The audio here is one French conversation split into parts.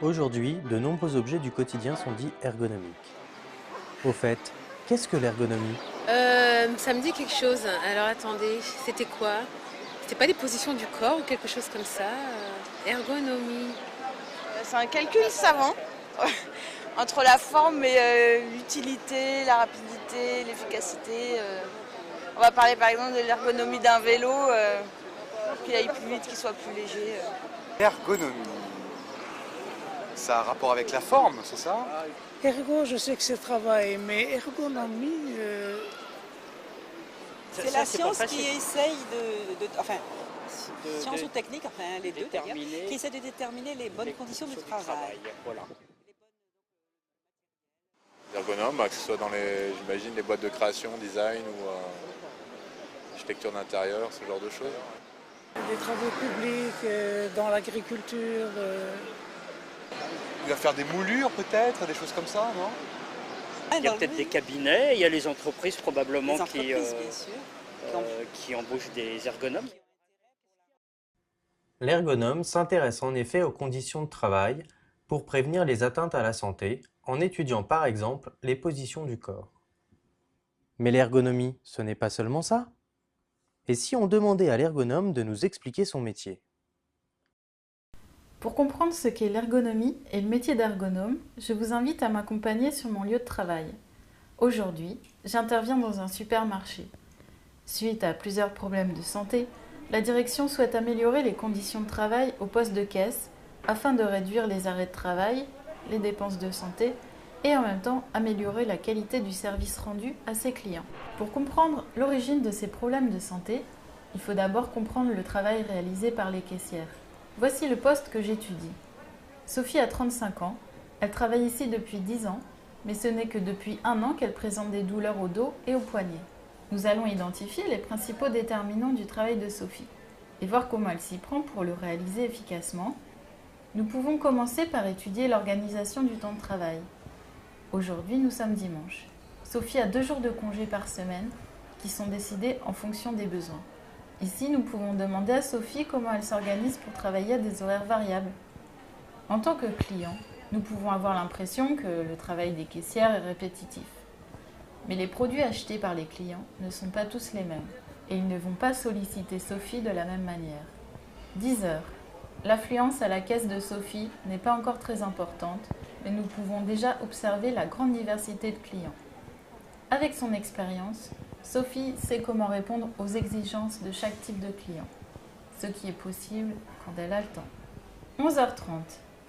Aujourd'hui, de nombreux objets du quotidien sont dits ergonomiques. Au fait, qu'est-ce que l'ergonomie? Ça me dit quelque chose. Alors attendez, c'était quoi? C'était pas les positions du corps ou quelque chose comme ça? Ergonomie. C'est un calcul savant entre la forme et l'utilité, la rapidité, l'efficacité. On va parler par exemple de l'ergonomie d'un vélo, pour qu'il aille plus vite, qu'il soit plus léger. Ergonomie. Ça a un rapport avec la forme, c'est ça? Ergo, je sais que c'est travail, mais ergonomie, C'est la science qui essaye science ou technique, enfin les deux d'ailleurs, qui essaie de déterminer les bonnes conditions du travail. Voilà. L'ergonome, que ce soit dans j'imagine, les boîtes de création, design ou architecture d'intérieur, ce genre de choses. des travaux publics, dans l'agriculture. Il va faire des moulures peut-être, des choses comme ça, non? Ah, Il y a peut-être des cabinets, il y a les entreprises probablement les entreprises, bien sûr. qui embauchent des ergonomes. L'ergonome s'intéresse en effet aux conditions de travail pour prévenir les atteintes à la santé en étudiant par exemple les positions du corps. Mais l'ergonomie, ce n'est pas seulement ça. Et si on demandait à l'ergonome de nous expliquer son métier? Pour comprendre ce qu'est l'ergonomie et le métier d'ergonome, je vous invite à m'accompagner sur mon lieu de travail. Aujourd'hui, j'interviens dans un supermarché. Suite à plusieurs problèmes de santé, la direction souhaite améliorer les conditions de travail au poste de caisse afin de réduire les arrêts de travail, les dépenses de santé et en même temps améliorer la qualité du service rendu à ses clients. Pour comprendre l'origine de ces problèmes de santé, il faut d'abord comprendre le travail réalisé par les caissières. Voici le poste que j'étudie. Sophie a 35 ans, elle travaille ici depuis 10 ans, mais ce n'est que depuis 1 an qu'elle présente des douleurs au dos et aux poignets. Nous allons identifier les principaux déterminants du travail de Sophie et voir comment elle s'y prend pour le réaliser efficacement. Nous pouvons commencer par étudier l'organisation du temps de travail. Aujourd'hui, nous sommes dimanche. Sophie a 2 jours de congé par semaine qui sont décidés en fonction des besoins. Ici, nous pouvons demander à Sophie comment elle s'organise pour travailler à des horaires variables. En tant que client, nous pouvons avoir l'impression que le travail des caissières est répétitif. Mais les produits achetés par les clients ne sont pas tous les mêmes et ils ne vont pas solliciter Sophie de la même manière. 10 heures. L'affluence à la caisse de Sophie n'est pas encore très importante, mais nous pouvons déjà observer la grande diversité de clients. Avec son expérience, Sophie sait comment répondre aux exigences de chaque type de client, ce qui est possible quand elle a le temps. 11h30.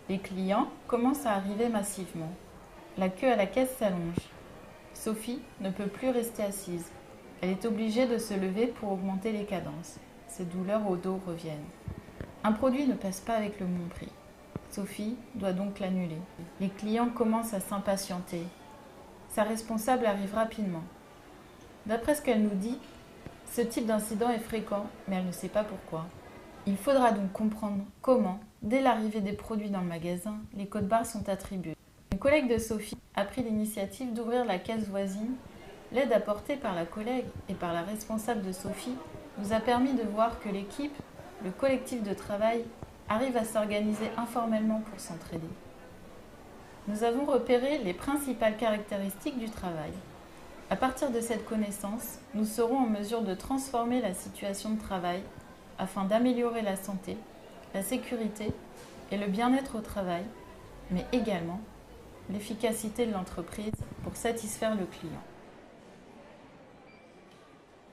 Les clients commencent à arriver massivement. La queue à la caisse s'allonge. Sophie ne peut plus rester assise. Elle est obligée de se lever pour augmenter les cadences. Ses douleurs au dos reviennent. Un produit ne passe pas avec le bon prix. Sophie doit donc l'annuler. Les clients commencent à s'impatienter. Sa responsable arrive rapidement. D'après ce qu'elle nous dit, ce type d'incident est fréquent, mais elle ne sait pas pourquoi. Il faudra donc comprendre comment, dès l'arrivée des produits dans le magasin, les codes barres sont attribués. Une collègue de Sophie a pris l'initiative d'ouvrir la caisse voisine. L'aide apportée par la collègue et par la responsable de Sophie nous a permis de voir que l'équipe, le collectif de travail, arrive à s'organiser informellement pour s'entraider. Nous avons repéré les principales caractéristiques du travail. À partir de cette connaissance, nous serons en mesure de transformer la situation de travail afin d'améliorer la santé, la sécurité et le bien-être au travail, mais également l'efficacité de l'entreprise pour satisfaire le client.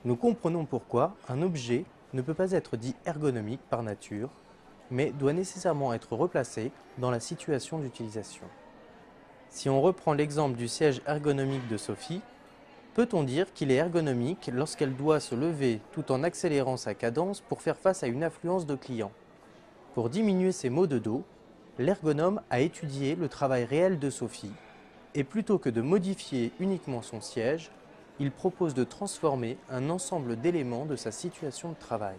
Nous comprenons pourquoi un objet ne peut pas être dit ergonomique par nature, mais doit nécessairement être replacé dans la situation d'utilisation. Si on reprend l'exemple du siège ergonomique de Sophie, peut-on dire qu'il est ergonomique lorsqu'elle doit se lever tout en accélérant sa cadence pour faire face à une affluence de clients? Pour diminuer ses maux de dos, l'ergonome a étudié le travail réel de Sophie et plutôt que de modifier uniquement son siège, il propose de transformer un ensemble d'éléments de sa situation de travail.